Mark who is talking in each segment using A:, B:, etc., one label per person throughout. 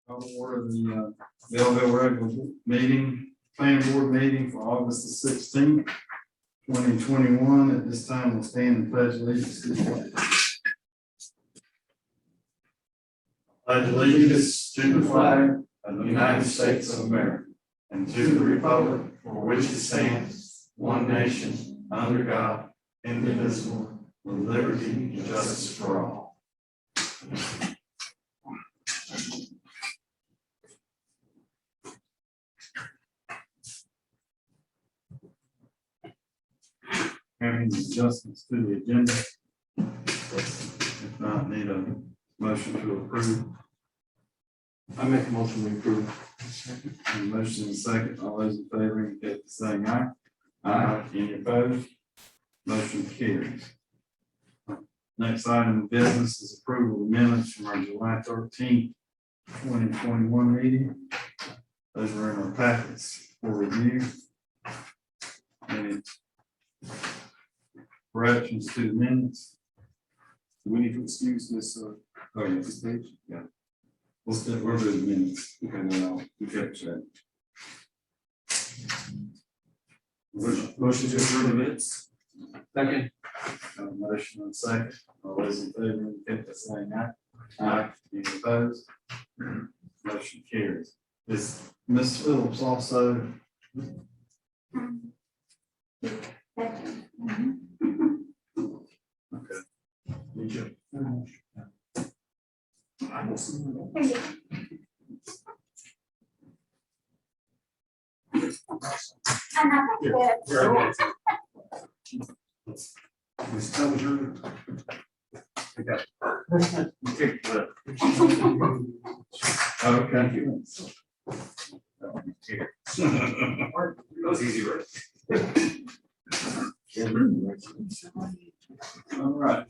A: Call to order the Belville regular meeting, planning board meeting for August the 16th, 2021. At this time, we'll stand and pledge allegiance to the flag. Pledge allegiance to the flag of the United States of America and to the republic for which it stands, one nation, under God, indivisible, with liberty and justice for all. Any adjustments to the agenda? If not, need a motion to approve.
B: I make a motion to approve.
A: A motion and second. All those in favor indicate by saying aye. Aye. Any opposed? Motion carries. Next item of business is approval of minutes from our July 13th, 2021 meeting. Those are in our packets for review. Any corrections to the minutes?
B: Do we need to excuse this,
A: Oh, yeah,
B: this page? Yeah.
A: we'll do the minutes.
B: Okay, now,
A: We kept check.
B: motion to approve the minutes? Second.
A: Motion and second. All those in favor indicate by saying aye. Aye. Any opposed? Motion carries. Is Ms. Phillips also? Okay.
B: Me too. I will see you. Ms. Tellinger. Okay.
A: Okay.
B: Thank you. That was easy, right?
A: All right.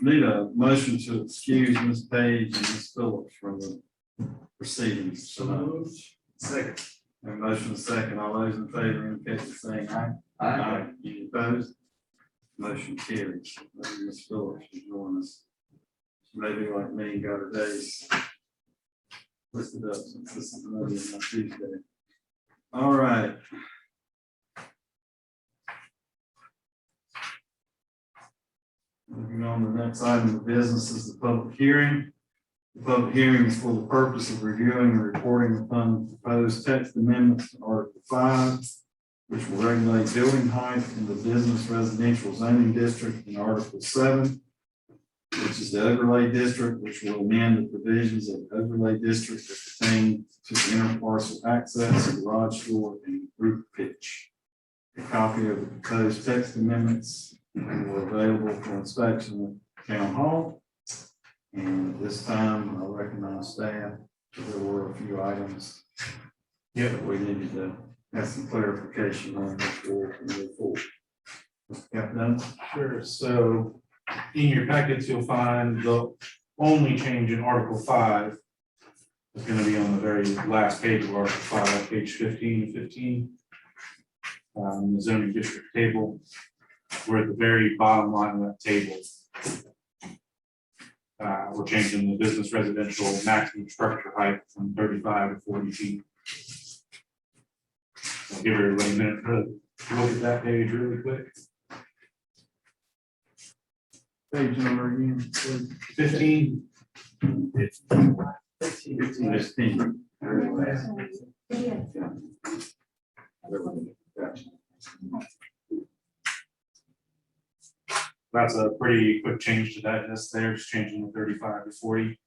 A: Need a motion to excuse Ms. Page and Ms. Phillips from the proceedings.
B: Second.
A: A motion and second. All those in favor indicate by saying aye. Any opposed? Motion carries. Maybe Ms. Phillips will join us. Maybe like me, got her days listed up since this is another one Tuesday. All right. Moving on to the next item of business is the public hearing. The public hearing is for the purpose of reviewing and reporting upon proposed text amendments to Article 5, which will regulate building height in the business residential zoning district, in Article 7, which is the overlay district, which will amend the provisions of the overlay district that pertain to interparcel access, garage door, and roof pitch. A copy of the proposed text amendments were available for inspection at Town Hall. And at this time, I recognize staff. There were a few items that we needed to have some clarification on before we move forward. Mr. Captain?
C: Sure, so in your packets, you'll find the only change in Article 5 is going to be on the very last page of Article 5, page 15 to 15. The zoning district table. We're at the very bottom line of that table. We're changing the business residential maximum structure height from 35 to 40 feet. I'll give everybody a minute to look at that page really quick.
A: Page number again, please.
C: 15.
A: 15.
C: That's a pretty quick change to that. Just there, just changing the 35 to 40.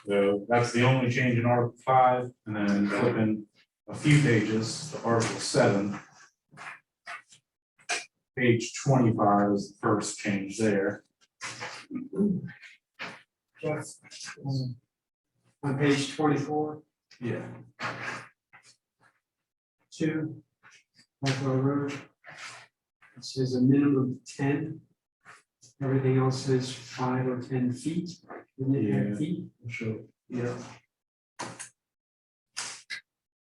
C: So that's the only change in Article 5, and then flipping a few pages to Article 7. Page 25 is the first change there.
D: Yes. On page 24,
C: Yeah.
D: 2, Buffalo Road. It says a minimum of 10. Everything else says 5 or 10 feet. Isn't it 10
C: Yeah.
D: feet?
C: Sure. Yeah.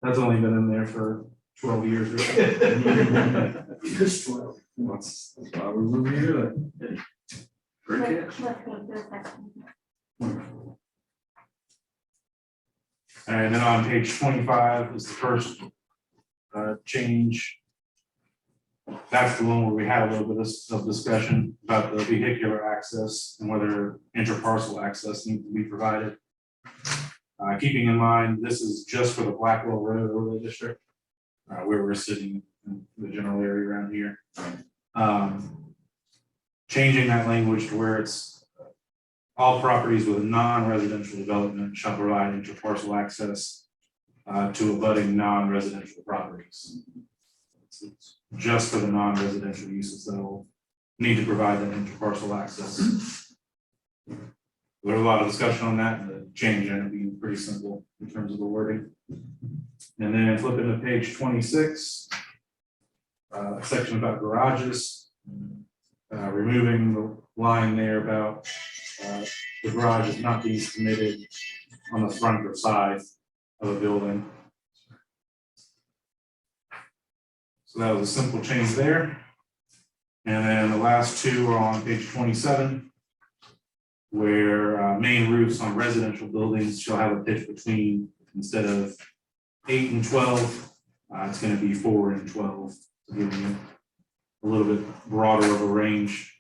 C: That's only been in there for 12 years ago.
D: Just 12.
A: That's why we were here.
B: Great catch.
A: Wonderful.
C: And then on page 25 is the first change. That's the one where we had a little bit of discussion about the vehicular access and whether interparcel access needs to be provided. Keeping in mind, this is just for the Blackwell Road overlay district, where we're sitting in the general area around here. Changing that language to where it's all properties with non-residential development shall provide interparcel access to abutting non-residential properties. It's just for the non-residential uses that will need to provide that interparcel access. There's a lot of discussion on that, and the change ended up being pretty simple in terms of the wording. And then flipping to page 26, section about garages, removing the line there about the garage is not being permitted on the front or side of a building. So that was a simple change there. And then the last two are on page 27, where main roofs on residential buildings shall have a pitch between, instead of 8 and 12, it's going to be 4 and 12, to give you a little bit broader of a range.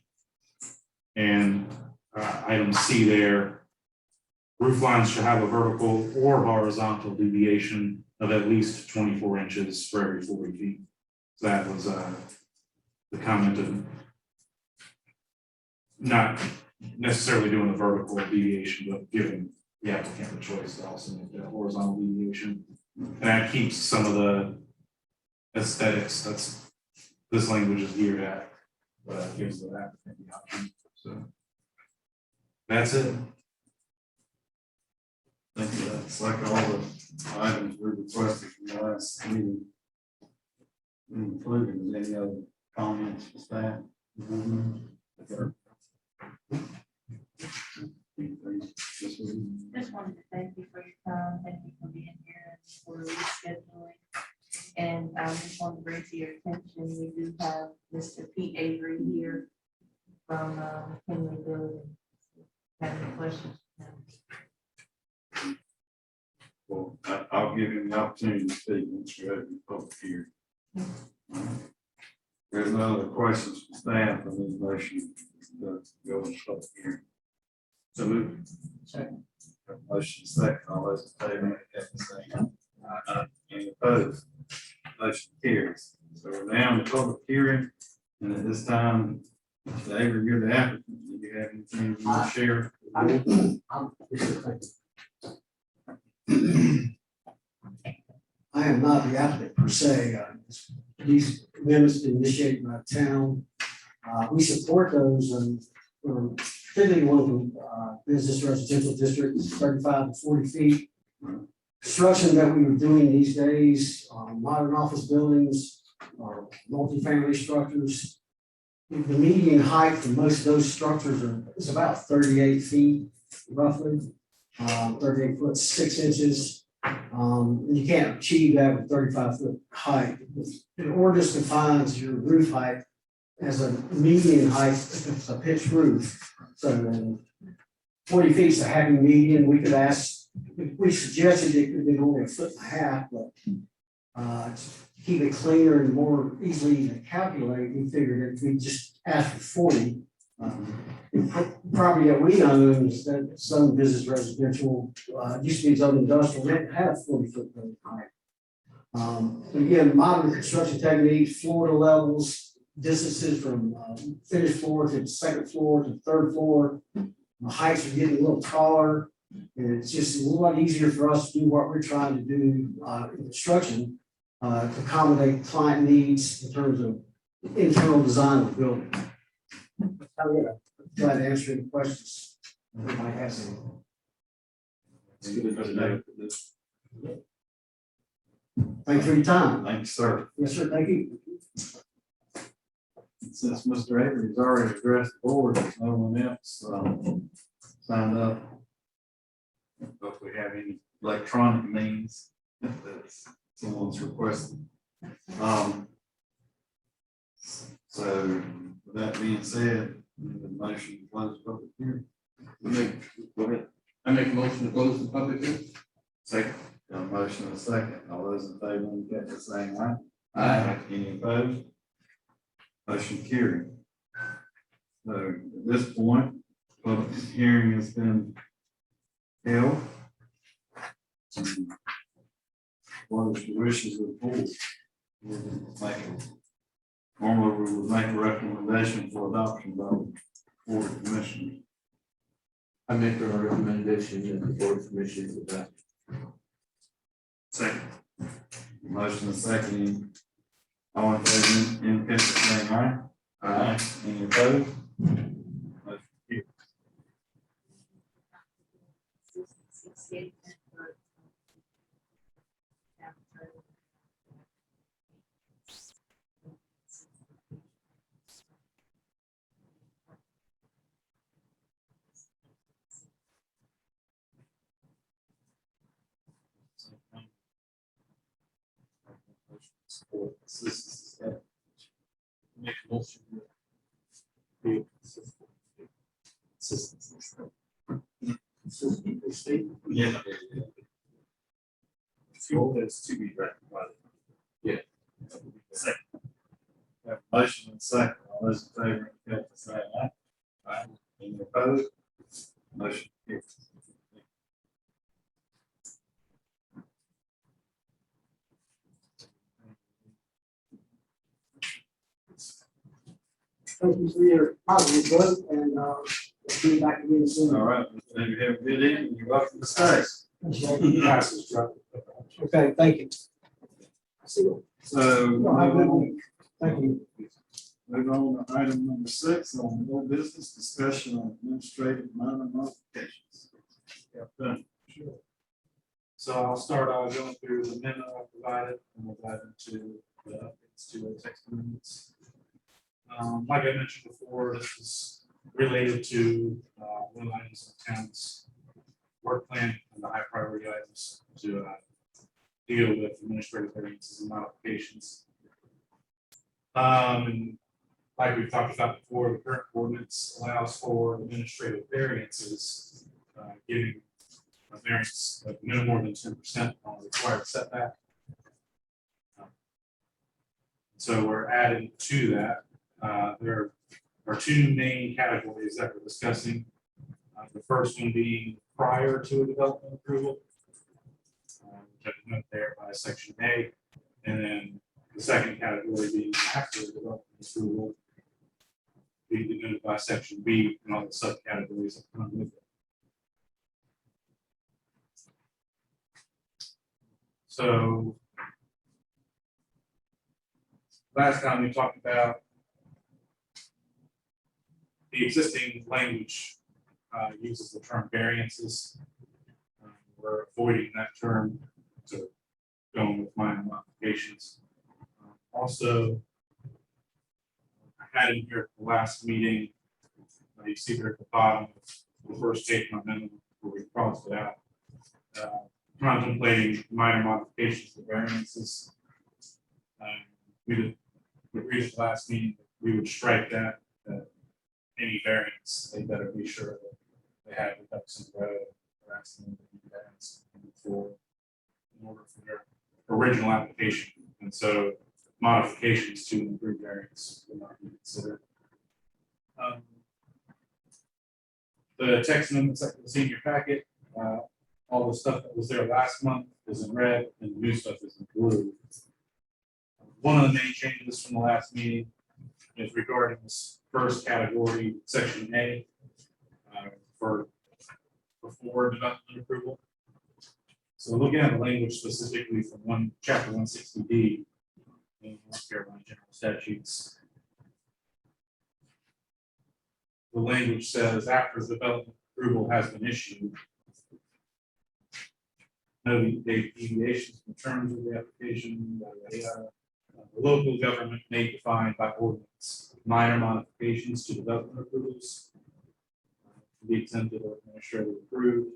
C: And item C there, roof lines shall have a vertical or horizontal deviation of at least 24 inches for every 40 feet. So that was the comment of not necessarily doing the vertical deviation, but giving the applicant the choice to also make that horizontal deviation. And that keeps some of the aesthetics that's this language is geared at, but gives the applicant the option. So that's it.
A: Thank you. That's like all the items we requested from the last meeting. Including any other comments from staff?
E: Just wanted to thank you for your time, thank you for being here and for rescheduling. And I just wanted to bring to your attention, we do have Mr. Pete Avery here from Henry Belville. Have any questions?
A: Well, I'll give him the opportunity to speak once we have the public hearing. There's no other questions from staff on this motion to go into public hearing. So move. Second. Motion second, all those in favor, indicate by saying aye. Any opposed? Motion carries. So we're now in the public hearing, and at this time, Mr. Avery, you're the applicant. Do you have anything you want to share?
F: I am not the applicant per se. These amendments been initiated by the town. We support those, particularly one from business residential district, 35 to 40 feet. Construction that we were doing these days, modern office buildings, or multifamily structures. The median height for most of those structures is about 38 feet, roughly. 38 foot 6 inches. You can't achieve that with 35-foot height. An ordinance defines your roof height as a median height if it's a pitched roof. So 40 feet is a happy median. We could ask, we suggested it could be only 1.5 feet, but to keep it cleaner and more easily to calculate, we figured if we just asked for 40. Property that we own is that some business residential, used to be some industrial, they have 40-foot height. Again, modern construction techniques, floor to levels, distances from finished floor to second floor to third floor. The heights are getting a little taller, and it's just a lot easier for us to do what we're trying to do in construction to accommodate client needs in terms of internal design of the building. I'm glad to answer any questions. Anybody has any? Thank you for your time.
A: Thank you, sir.
F: Yes, sir. Thank you.
A: Since Mr. Avery has already addressed the board, there's no one else signed up. If we have any electronic means that someone's requested So with that being said, the motion to close public hearing.
B: Go ahead. I make a motion to close the public hearing.
C: Second.
A: Got a motion and a second. All those in favor, indicate by saying aye.
B: Aye.
A: Any opposed? Motion carried. So at this point, public hearing has been held. What is the wishes of the board? Normally, we would make a recommendation for adoption by the board of commissioners.
B: I make a recommendation that the board of commissioners adopt.
C: Second.
A: Motion and second. All in favor, indicate by saying aye.
B: Aye.
A: Any opposed? Motion carried.
B: Make a motion. Consistent state.
A: Yeah.
C: Fuel is to be recommended.
A: Second. Have a motion and second. All those in favor, indicate by saying aye. Aye. Any opposed? Motion carried.
F: Thank you for your positive vote and, be back again soon.
A: All right, maybe have a good evening. You're welcome to stay.
F: Okay, thank you. See you.
A: So,
F: Well, have a good week. Thank you.
A: move on to item number 6 on more business discussion on administrative minor modifications. Yeah, done.
C: Sure. So I'll start going through the memo I provided, and we'll dive into the updates to the text amendments. Like I mentioned before, this is related to one items in the town's work plan and the high priority items to deal with administrative variances and modifications. And like we've talked about before, the current ordinance allows for administrative variances, giving a variance of no more than 10% on the required setback. So we're adding to that. There are two main categories that we're discussing. The first one being prior to a development approval, which I note there by section A, and then the second category being after the development approval, being denoted by section B and all the subcategories that come with it. So last time we talked about the existing language uses the term variances. We're avoiding that term to going with minor modifications. Also, I had in here at the last meeting, you see there at the bottom of the first page of my memo where we crossed it out. Contemplating minor modifications to variances. We agreed at the last meeting that we would strike that any variance, they better be sure that they have the ducks in a row. We're asking them to do variance before in order for their original application. And so modifications to improve variance will not be considered. The text amendments that was in your packet, all the stuff that was there last month is in red and the new stuff is in blue. One of the main changes from the last meeting is regarding this first category, section A, for before development approval. So looking at the language specifically from chapter 160D in North Carolina General Statutes, the language says after development approval has been issued, no deviations from terms of the application, the local government may define by ordinance minor modifications to development approvals to be exempted or administratively approved.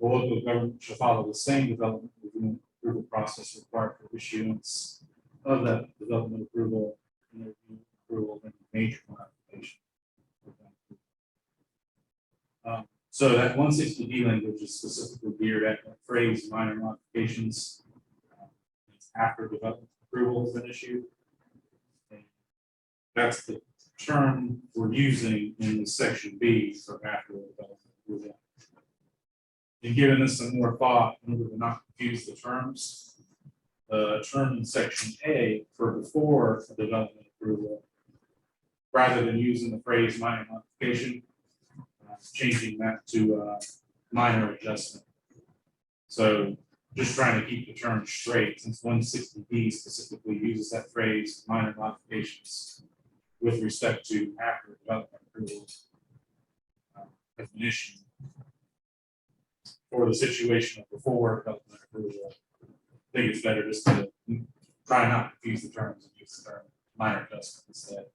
C: The local government shall follow the same development review approval process required for issuance of that development approval, and review approval, and major modification. So that 160D language is specifically geared at the phrase minor modifications. It's after development approval has been issued. And that's the term we're using in the section B for after development approval. And given this some more thought, in order to not confuse the terms, the term in section A for before development approval, rather than using the phrase minor modification, changing that to minor adjustment. So just trying to keep the term straight, since 160D specifically uses that phrase minor modifications with respect to after development approval definition. For the situation of before development approval, I think it's better just to try not to confuse the terms and use the term minor adjustment instead.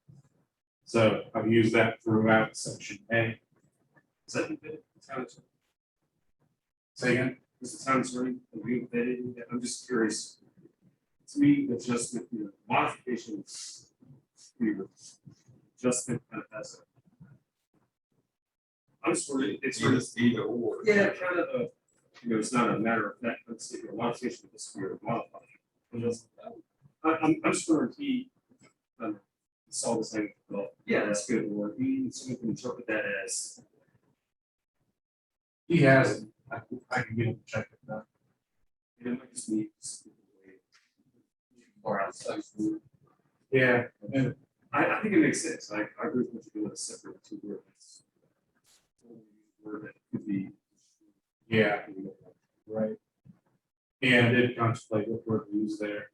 C: So I've used that throughout section A.
G: Is that the town's,
C: Say again?
G: is the town's running, I'm just curious. To me, the adjustment, modification, adjustment kind of has a. I'm just wondering, it's sort of either or. Yeah, kind of a, it's not a matter of fact, let's say, modification of this weird modify. I'm sure he saw this thing, well, yeah, that's good, or someone can interpret that as.
C: He has, I can get him to check it out.
G: It might just be. Or outside.
C: Yeah, and
G: I think it makes sense. I agree with what you're doing, a separate two words. Word that could be.
C: yeah, right. And I did contemplate what word to use there.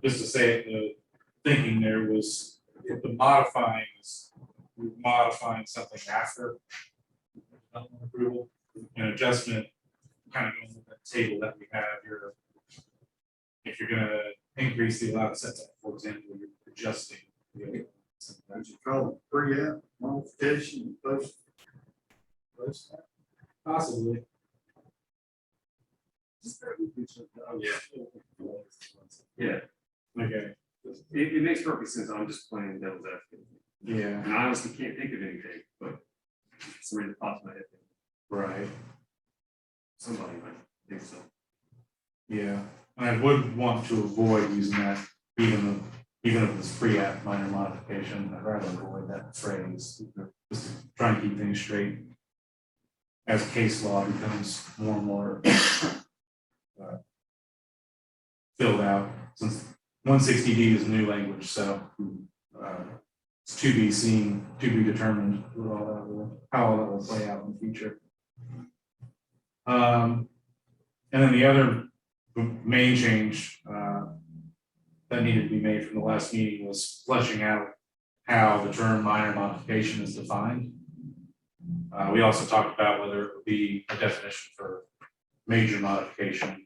C: Just to say it, the thinking there was if the modifying is we're modifying something after development approval. An adjustment, kind of going with that table that we have here. If you're gonna increase the allowed setback, for example, you're adjusting.
A: Would you call it pre-app modification, post?
C: Possibly.
G: Oh, yeah. Yeah,
C: Okay.
G: it makes perfect sense. I'm just playing devil's advocate.
C: Yeah.
G: And I honestly can't think of anything, but somebody that pops my head.
C: Right.
G: Somebody might think so.
C: Yeah. And I would want to avoid using that, even if it's pre-app minor modification. I'd rather avoid that phrase. Just to try and keep things straight. As case law becomes more and more filled out, since 160D is new language, so it's to be seen, to be determined how all that will play out in the future. And then the other main change that needed to be made from the last meeting was fleshing out how the term minor modification is defined. We also talked about whether it would be a definition for major modification.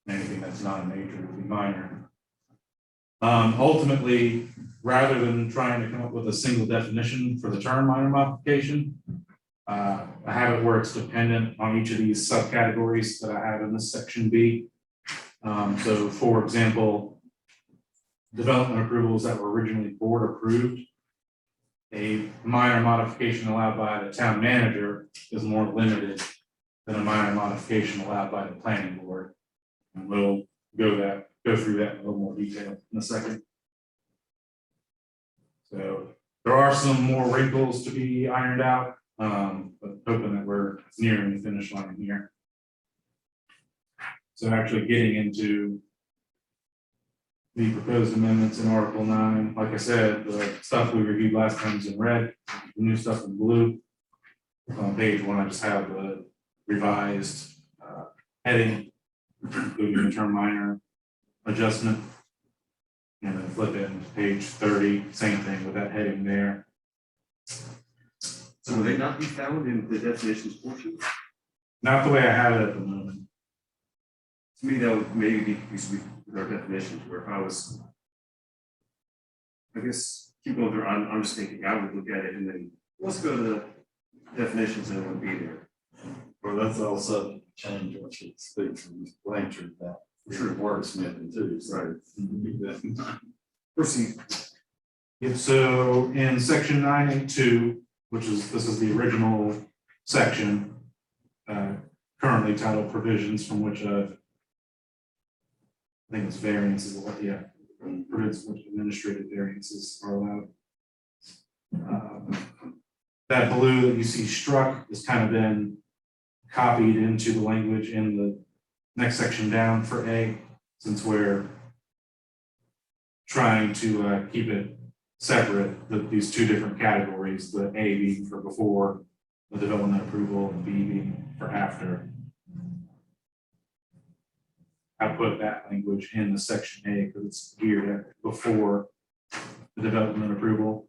C: Anything that's not a major would be minor. Ultimately, rather than trying to come up with a single definition for the term minor modification, I have it where it's dependent on each of these subcategories that I have in this section B. So for example, development approvals that were originally board approved, a minor modification allowed by the town manager is more limited than a minor modification allowed by the planning board. And we'll go through that in a little more detail in a second. So there are some more wrinkles to be ironed out, but hoping that we're nearing the finish line here. So actually getting into the proposed amendments in Article 9, like I said, the stuff we reviewed last time is in red, the new stuff in blue. On page 1, I just have the revised heading, including the term minor adjustment. And then flip it to page 30, same thing with that heading there.
G: So will they not be found in the definitions portion?
C: Not the way I have it at the moment.
G: To me, that would maybe be because with our definitions, where if I was, I guess, keep going through, I'm just thinking, I would look at it and then, let's go to the definitions and it would be there.
A: Well, that's all subject to change once you speak from Blanchard about
G: Sure.
A: wordsmithing too, so
G: Right.
A: keep that in mind.
G: Proceed.
C: Yeah, so in section 982, this is the original section, currently titled provisions from which I think it's variances, provisions which administrative variances are allowed. That blue that you see struck has kind of been copied into the language in the next section down for A, since we're trying to keep it separate, these two different categories, the A being for before the development approval and B being for after. I put that language in the section A because it's geared at before the development approval.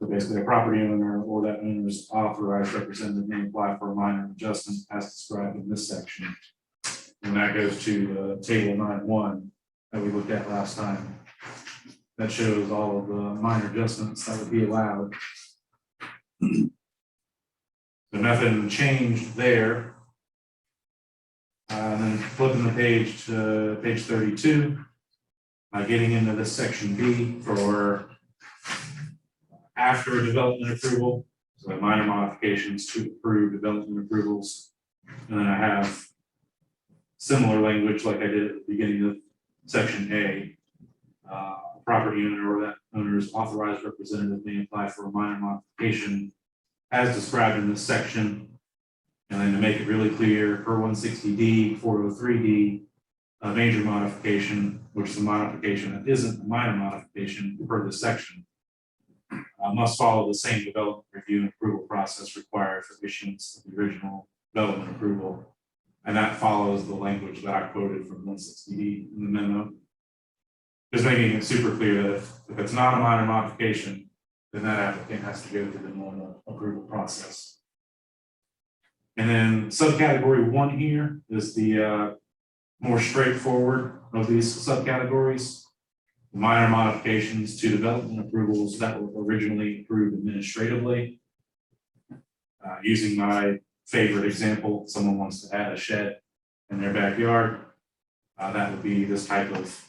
C: So basically, a property owner or that owner's authorized representative may apply for a minor adjustment as described in this section. And that goes to table 9.1 that we looked at last time. That shows all of the minor adjustments that would be allowed. The nothing changed there. And then flipping the page to page 32, getting into this section B for after development approval, so minor modifications to approve development approvals. And then I have similar language like I did at the beginning of section A. Property owner or that owner's authorized representative may apply for a minor modification as described in this section. And then to make it really clear, per 160D, 403D, a major modification, which is a modification that isn't a minor modification per this section, must follow the same development review and approval process required for issuance of the original development approval. And that follows the language that I quoted from 160D in the memo. Just making it super clear that if it's not a minor modification, then that applicant has to go through the normal approval process. And then subcategory 1 here is the more straightforward of these subcategories. Minor modifications to development approvals that were originally approved administratively. Using my favorite example, someone wants to add a shed in their backyard. That would be this type of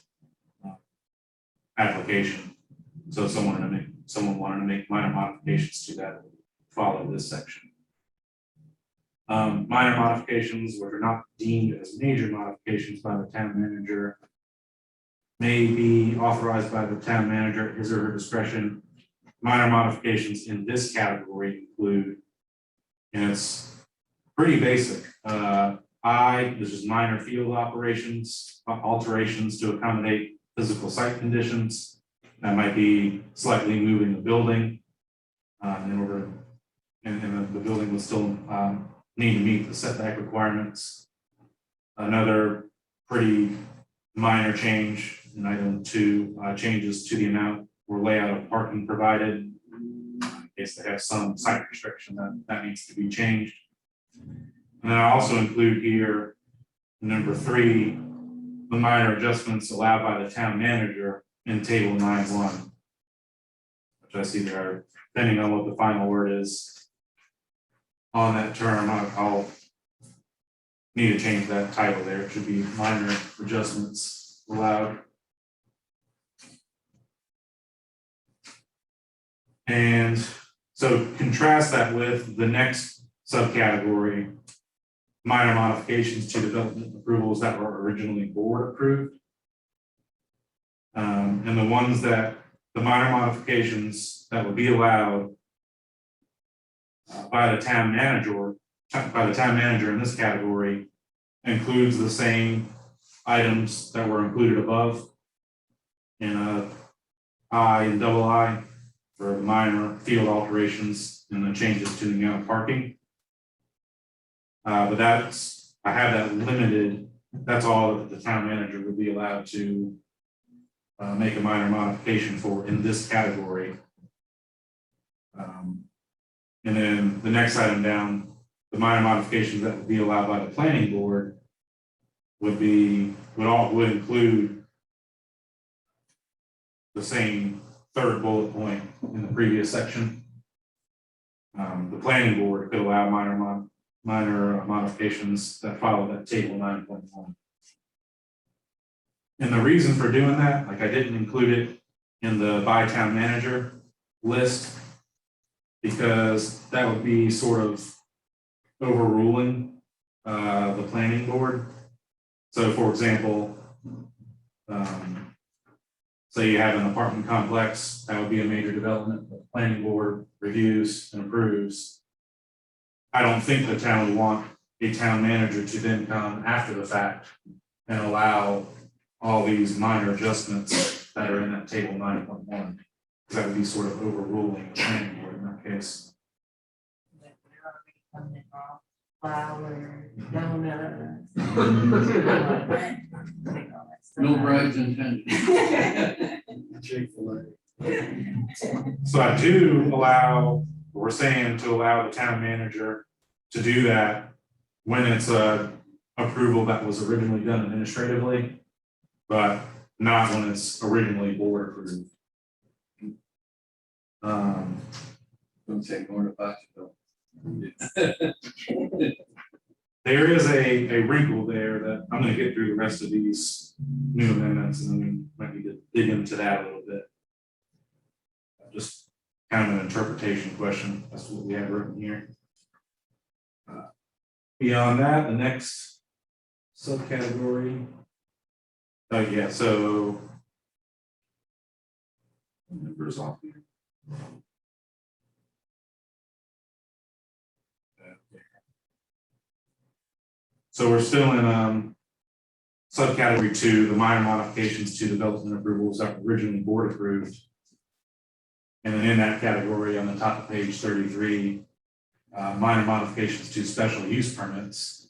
C: application. So if someone wanted to make minor modifications to that, follow this section. Minor modifications, which are not deemed as major modifications by the town manager, may be authorized by the town manager at his or her discretion. Minor modifications in this category include, and it's pretty basic. This is minor field operations, alterations to accommodate physical site conditions. That might be slightly moving the building in order, and the building will still need to meet the setback requirements. Another pretty minor change in item 2, changes to the amount or layout of parking provided. In case they have some site restriction that needs to be changed. And then I also include here number 3, the minor adjustments allowed by the town manager in table 9.1, which I see there, depending on what the final word is on that term, I'll need to change that title there. It should be minor adjustments allowed. And so contrast that with the next subcategory, minor modifications to development approvals that were originally board approved. And the ones that, the minor modifications that would be allowed by the town manager in this category includes the same items that were included above in I and double I for minor field alterations and the changes to the amount of parking. But I have that limited, that's all that the town manager would be allowed to make a minor modification for in this category. And then the next item down, the minor modifications that would be allowed by the planning board would include the same third bullet point in the previous section. The planning board could allow minor modifications that follow that table 9.1. And the reason for doing that, like I didn't include it in the by town manager list, because that would be sort of overruling the planning board. So for example, say you have an apartment complex, that would be a major development, the planning board reviews and approves. I don't think the town would want a town manager to then come after the fact and allow all these minor adjustments that are in that table 9.1. Because that would be sort of overruling the planning board in that case.
E: Like, they're already coming in raw flowers, donuts.
B: No bribes intended.
C: So I do allow, we're saying to allow the town manager to do that when it's a approval that was originally done administratively, but not when it's originally board approved.
B: Don't say more about it though.
C: There is a wrinkle there that I'm gonna get through the rest of these new amendments, and then we might need to dig into that a little bit. Just kind of an interpretation question, that's what we have written here. Beyond that, the next subcategory. Oh, yeah, so. Numbers off here. So we're still in subcategory 2, the minor modifications to development approvals that were originally board approved. And then in that category on the top of page 33, minor modifications to special use permits.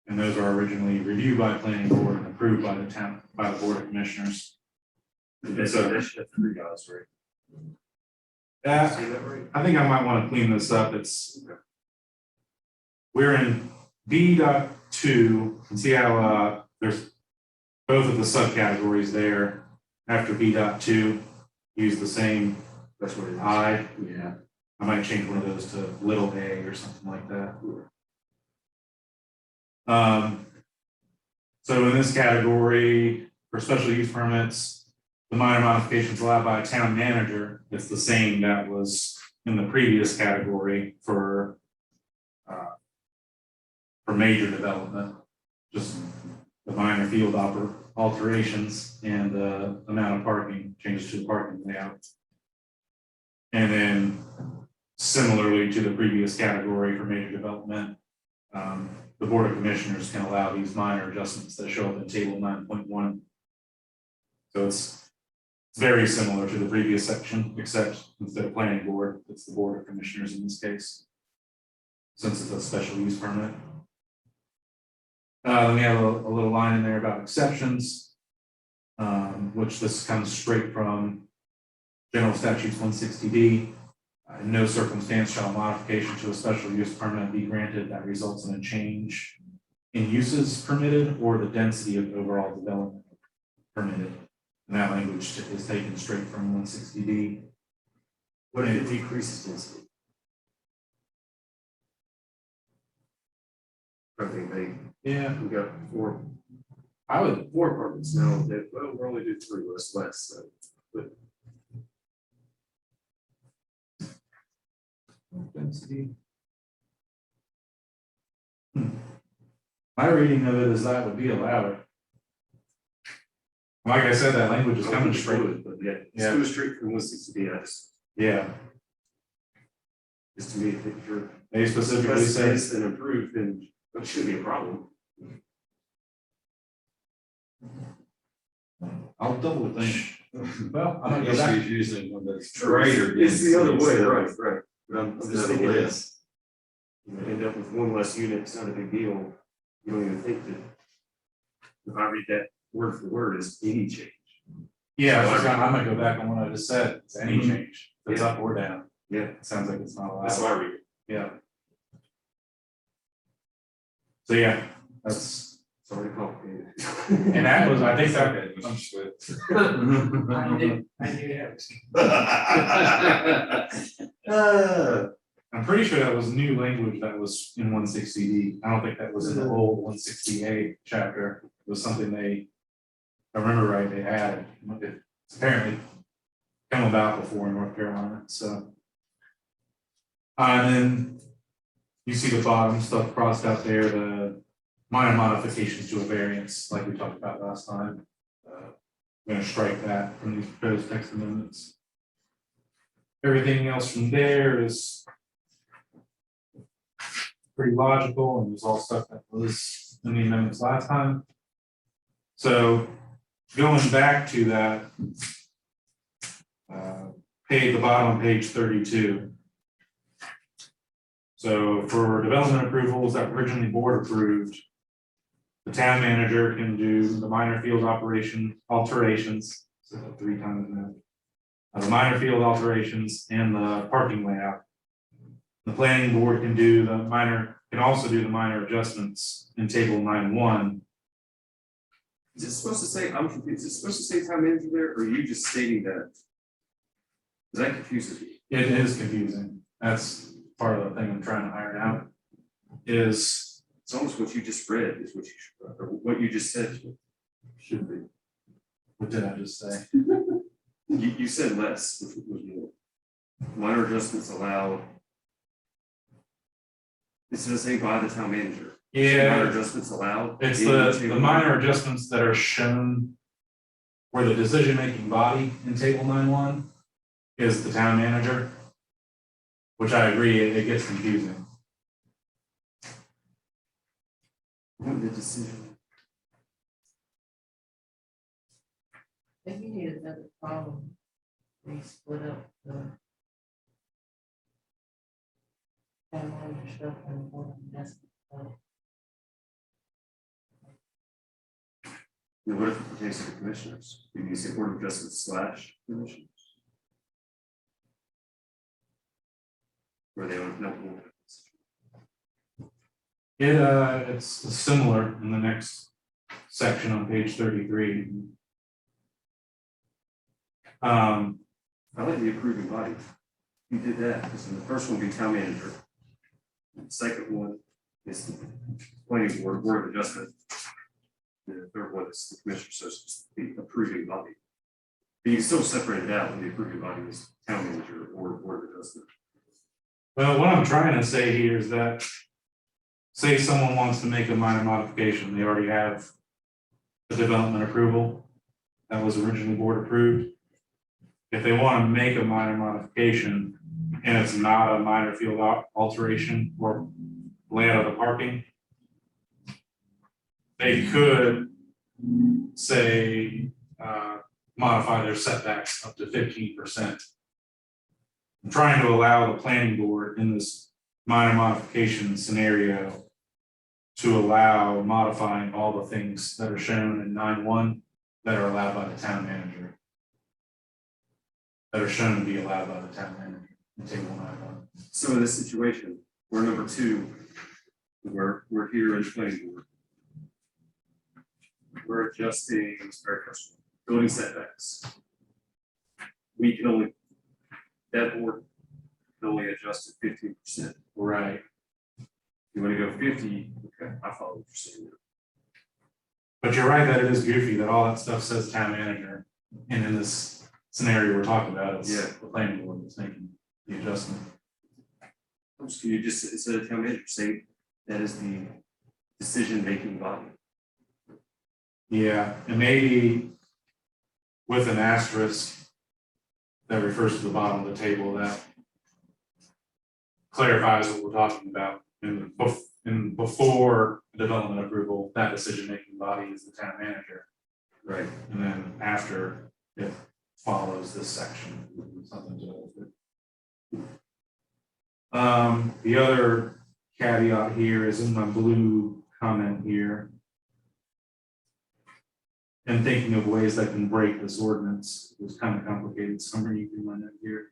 C: And those are originally reviewed by the planning board and approved by the town, by the board of commissioners.
G: And so that should have $3, right? See that right?
C: I think I might want to clean this up. We're in B.2, and see how there's both of the subcategories there. After B.2, use the same,
G: That's what it is.
C: I.
B: Yeah.
C: I might change one of those to little a or something like that. So in this category, for special use permits, the minor modifications allowed by a town manager, it's the same that was in the previous category for major development, just the minor field alterations and the amount of parking, changes to the parking layout. And then similarly to the previous category for major development, the Board of Commissioners can allow these minor adjustments that show up in table 9.1. So it's very similar to the previous section, except instead of planning board, it's the Board of Commissioners in this case, since it's a special use permit. We have a little line in there about exceptions, which this comes straight from General Statutes 160D. In no circumstance shall a modification to a special use permit be granted that results in a change in uses permitted or the density of overall development permitted. And that language is taken straight from 160D.
G: What if it decreases density? I think
C: Yeah,
G: we got four
C: I would,
G: apartments now, well, we're only doing 3, less, so, but
C: density. My reading of it is that would be allowed. Like I said, that language is coming straight.
G: But yeah,
C: Yeah.
G: it's going straight from 160D,
C: Yeah,
G: just to me, if you're
C: they specifically say,
G: less than approved, then that shouldn't be a problem.
C: I'll double think. Well, I'm gonna go
A: Guess
C: back.
A: he's using one that's greater.
G: It's the other way,
A: density.
G: right, right. But I'm just
A: Instead of
G: thinking,
A: less.
G: you know, end up with one less unit, it's not a big deal. You don't even think that, if I read that word for word, is any change.
C: Yeah, I'm gonna go back on what I just said. It's any
G: Mhm.
C: change, if it's up or down.
G: Yeah,
C: It sounds like it's not
G: that's
C: allowed.
G: how I read it.
C: Yeah. So yeah, that's,
G: It's already complicated.
C: and that was, I think that,
A: Okay, Mr. Swift.
C: I'm pretty sure that was new language that was in 160D. I don't think that was in the old 160A chapter. It was something they I remember right, they added, it's apparently come about before in North Carolina, so. And then you see the bottom stuff crossed out there, the minor modifications to a variance, like we talked about last time. I'm gonna strike that from these proposed text amendments. Everything else from there is pretty logical, and there's all stuff that was in the amendments last time. So going back to that, page, the bottom of page 32. So for development approvals that were originally board approved, the town manager can do the minor field operation alterations, so 3 times now. The minor field alterations and the parking layout. The planning board can do the minor, can also do the minor adjustments in table 9.1.
G: Is it supposed to say, I'm confused, is it supposed to say town manager there, or are you just stating that? Because that confuses me.
C: It is confusing. That's part of the thing I'm trying to iron out. Is
G: It's almost what you just read is what you should, or what you just said.
C: should be. What did I just say?
G: You said less, which was more. Minor adjustments allowed. Instead of saying by the town manager.
C: Yeah.
G: Minor adjustments allowed.
C: It's the minor adjustments that are shown where the decision-making body in table 9.1 is the town manager, which I agree, it gets confusing.
G: What the decision?
E: Maybe you need another column. We split up the. Town manager stuff and one investment stuff.
G: What if it pertains to the commissioners? You can say board of adjustments / commissioners. Where they don't know.
C: It's similar in the next section on page 33.
G: I like the approving body. You did that, because the first one would be town manager. The second one is the planning board, board of adjustment. The third one is the commissioner, so it's the approving body. But you can still separate it out when the approving body is town manager or board of adjustment.
C: Well, what I'm trying to say here is that, say someone wants to make a minor modification, they already have a development approval that was originally board approved. If they want to make a minor modification and it's not a minor field alteration or layout of the parking, they could say, modify their setbacks up to 15%. I'm trying to allow the planning board in this minor modification scenario to allow modifying all the things that are shown in 9.1 that are allowed by the town manager. That are shown to be allowed by the town manager in table 9.1.
G: So in this situation, we're number 2, we're here in the planning board. We're adjusting this very first one, building setbacks. We can only, that board can only adjust to 15%.
C: Right.
G: You want to go 50, okay, I follow what you're saying now.
C: But you're right that it is goofy that all that stuff says town manager. And in this scenario we're talking about, it's the planning board that's making the adjustment.
G: So you just, instead of town manager, say that is the decision-making body.
C: Yeah, and maybe with an asterisk that refers to the bottom of the table that clarifies what we're talking about. And before development approval, that decision-making body is the town manager.
G: Right.
C: And then after it follows this section, something to do. The other caveat here is in my blue comment here. And thinking of ways that can break this ordinance. It was kind of complicated, so I'm reading my note here.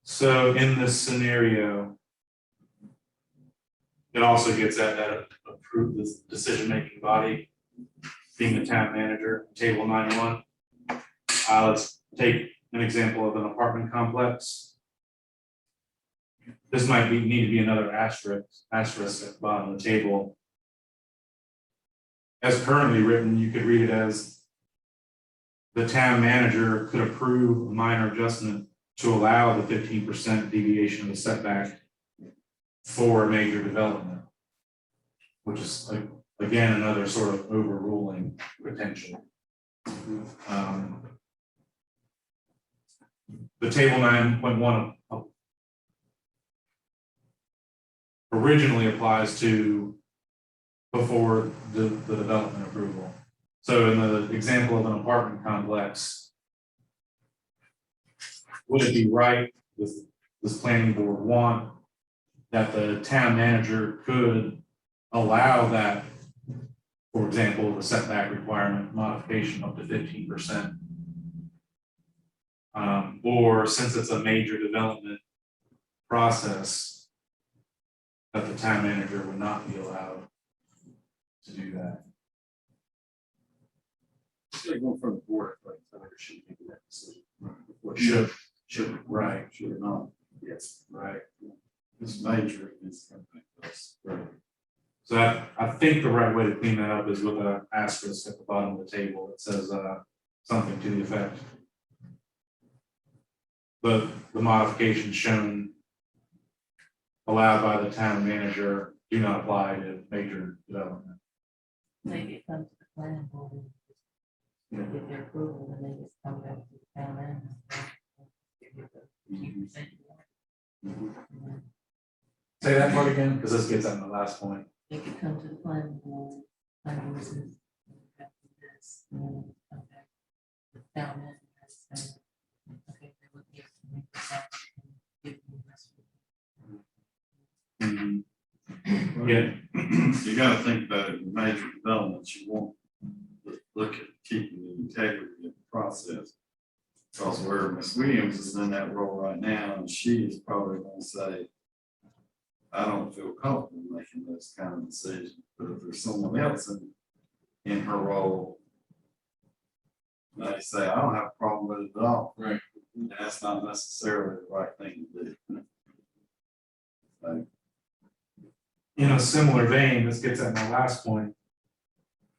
C: So in this scenario, it also gets at that approved this decision-making body being the town manager, table 9.1. Let's take an example of an apartment complex. this might need to be another asterisk at the bottom of the table. As currently written, you could read it as the town manager could approve a minor adjustment to allow the 15% deviation of the setback for a major development, which is again another sort of overruling potential. The table 9.1 originally applies to before the development approval. So in the example of an apartment complex, would it be right, does this planning board want that the town manager could allow that, for example, the setback requirement modification up to 15%? Or since it's a major development process, that the town manager would not be allowed to do that.
G: It's like going from the board, like, the manager should make that decision. What
C: Should, right,
A: Should not.
G: Yes.
C: right.
A: It's major, it's something else.
C: Right. So I think the right way to clean that up is with an asterisk at the bottom of the table that says something to the effect. The modifications shown allowed by the town manager do not apply to major development.
E: Maybe it comes to the planning board. And get their approval and they just come back to the town and.
C: Say that part again, because this gets on the last point.
E: They could come to the planning board, planning board says, "Have to do this," and then come back to the town and say, okay, they would give to me the give me this.
C: Yeah,
A: You gotta think about it, in major developments, you want to look at keeping the integrity of the process. Because where Ms. Williams is in that role right now, and she is probably gonna say, I don't feel comfortable making those kind of decisions, but if there's someone else in her role, they say, I don't have a problem with it at all.
C: Right.
A: And that's not necessarily the right thing to do. So,
C: in a similar vein, this gets at my last point.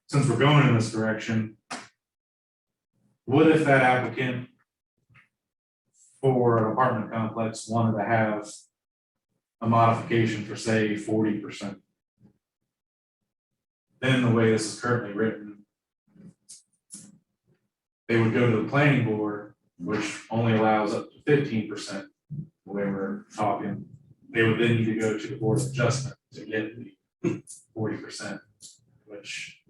C: Since we're going in this direction, what if that applicant for an apartment complex wanted to have a modification for, say, 40%? Then the way this is currently written, they would go to the planning board, which only allows up to 15%, the way we're talking. They would then need to go to the board of adjustment to get the 40%, which,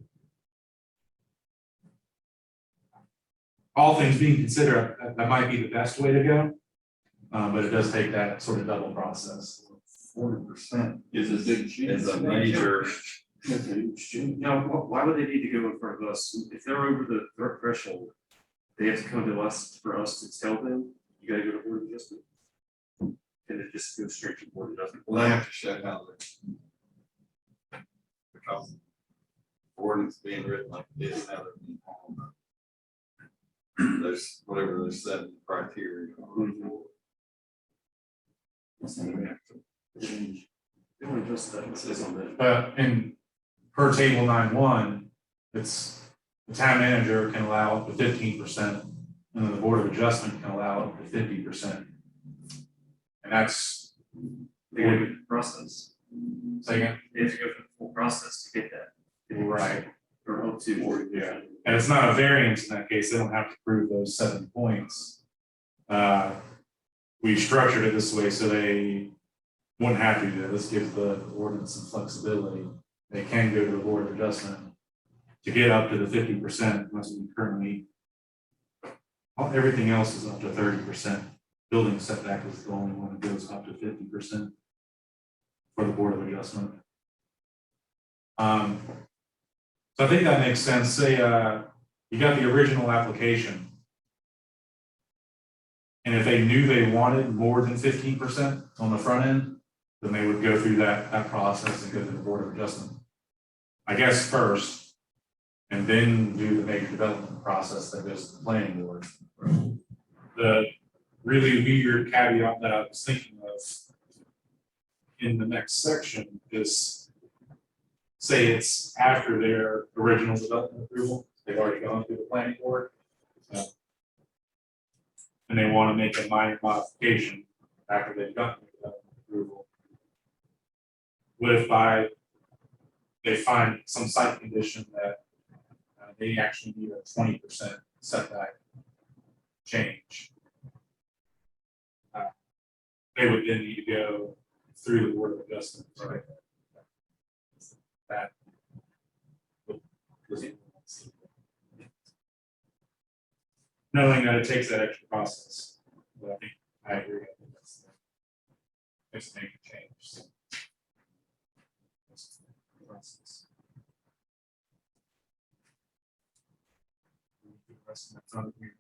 C: all things being considered, that might be the best way to go. But it does take that sort of double process.
A: 40%
B: Is a big change.
A: is a major,
B: That's a huge change.
G: Now, why would they need to go in front of us? If they're over the threshold, they have to come to us for us to tell them, you gotta go to board of adjustment. And it just goes straight to board of adjustment.
A: well, they have to show how they. Because ordinance being written like this, how they're being on. There's whatever there's 7 criteria. So we have to change.
G: They want to adjust that, it says on that.
C: But in per table 9.1, it's the town manager can allow up to 15%, and then the board of adjustment can allow up to 50%. And that's,
G: They gotta go through the process.
C: say again,
G: They have to go through the full process to get that.
C: right.
G: Or up to.
C: Yeah. And it's not a variance in that case, they don't have to prove those 7 points. We structured it this way so they wouldn't have to do that. This gives the ordinance some flexibility. They can go to the board of adjustment to get up to the 50%, unless we currently, everything else is up to 30%. Building setback is the only one that goes up to 50% for the board of adjustment. So I think that makes sense. Say you got the original application, and if they knew they wanted more than 15% on the front end, then they would go through that process and go to the board of adjustment, I guess first, and then do the major development process that goes to the planning board. The really weird caveat that I was thinking of in the next section is, say it's after their original development approval, they've already gone through the planning board. And they want to make a minor modification after they've gotten the development approval. What if they find some site condition that they actually need a 20% setback change? They would then need to go through the Board of Adjustment, right? That was knowing that it takes that extra process, but I think I agree. I think that's a major change. So, that's the process. The rest of that's on here.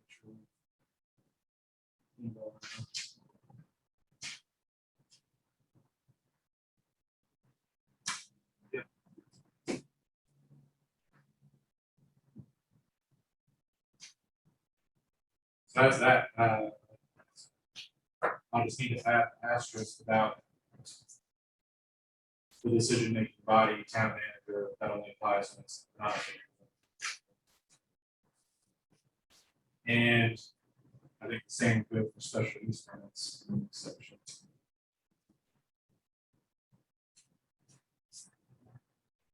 C: So that's that. I'll just need to add asterisk about the decision-making body, town manager, that only applies when it's not. And I think the same goes for special use permits in this section.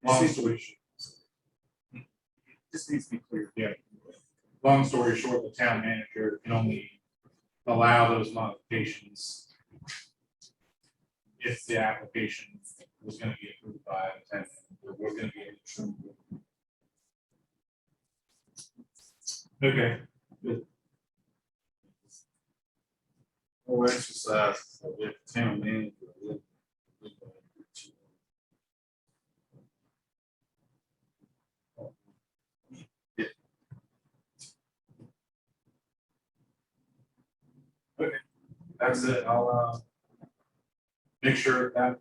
C: Long story short.
G: Just needs to be clear.
C: Yeah. Long story short, the town manager can only allow those modifications if the application was going to be approved by the town, or was going to be approved. Okay, good.
A: Or exercise with town manager.
C: That's it. I'll make sure that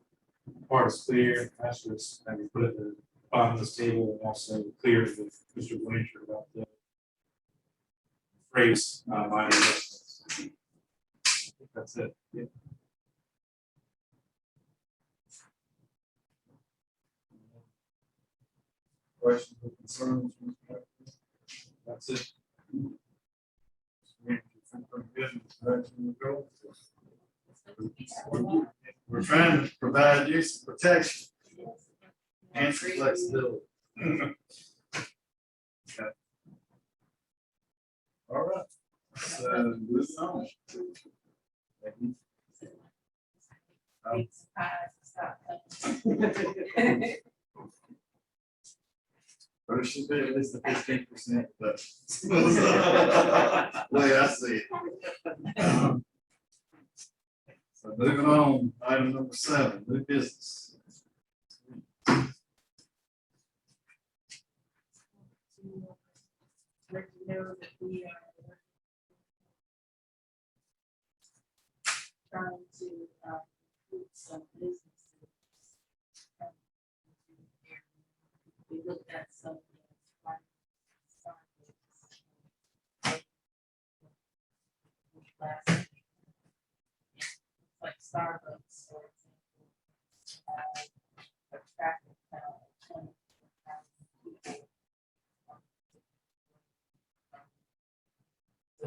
C: part is clear. That's just maybe put it at the bottom of this table and also clear with Mr. Blanchard about the phrase minor adjustments. I think that's it. Yeah.
A: Questions or concerns?
C: That's it.
A: We're trying to provide you some protection and some flexibility. Okay. All right, so moving on. First should be at least the 15%, but way I see it. So moving on, item number 7, new business.
E: Let you know that we are trying to put some businesses. We looked at some. Like Starbucks, for example, attracted about 20,000 people. So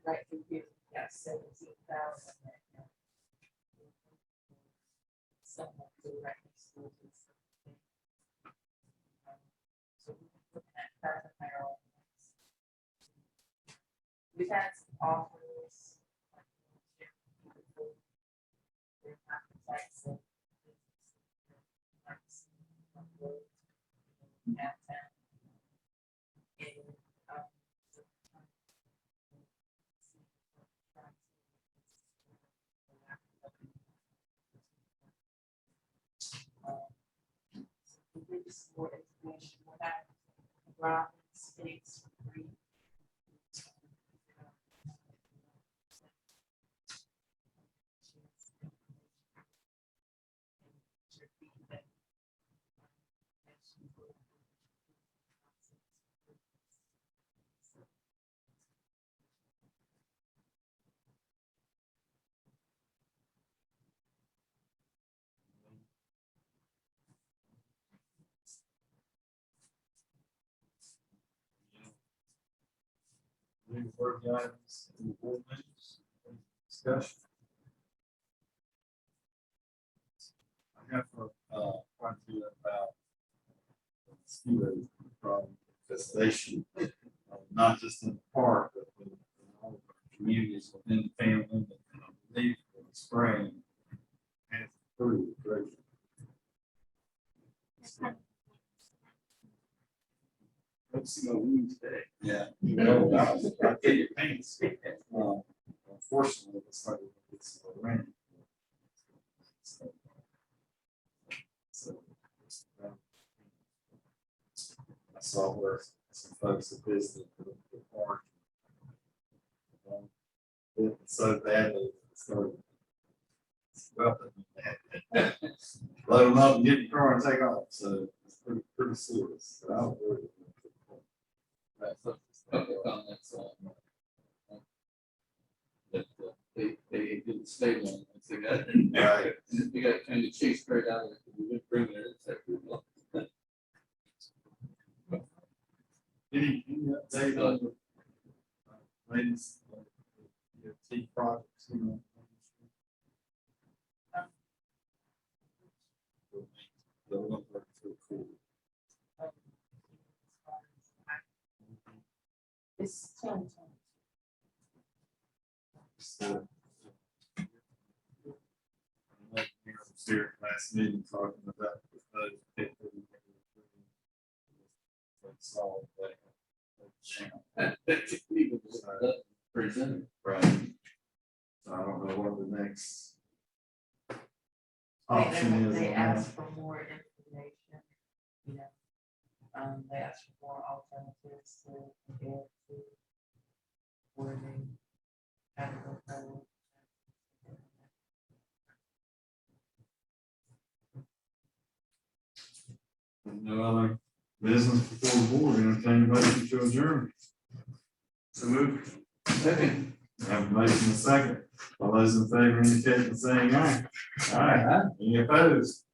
E: right from here, we got 17,000 right now. Someone to right next door to something. So we're looking at trying to hire all. We've had some offers. More information on that. Robin States Free.
A: further items in the board minutes? Discussion? I have quite a few about mosquito problem infestation, not just in the park, but in all of our communities within the family, and I believe in the spring. And pretty great.
G: Let's see my wounds today.
A: Yeah. You know, I get your pains. Unfortunately, it's like it's rain. I saw where some folks have visited the park. It's so badly, it started. Well, load them up and get in the car and take off, so it's pretty serious. So I was worried.
B: Comments on that they didn't stay long. Once they got,
A: Right.
B: they got kind of chased right out of it. We didn't bring their insect.
A: Any update on the latest tea projects? You know? The one that's pretty cool.
E: It's 10.
A: So, I was here at last meeting talking about the proposed pit that we saw that.
B: Presented.
A: Right. So I don't know what the next option is.
E: They
A: on
E: asked
A: that.
E: for more information, you know. They asked for more alternatives to compare to where they had to go forward.
A: No other business before the board, entertain a motion to adjourn.
G: So move.
B: Second.
A: Have a motion and a second. All those in favor indicate by saying aye. Aye. Any opposed?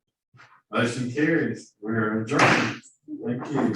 A: Motion carries. We're adjourned. Thank you.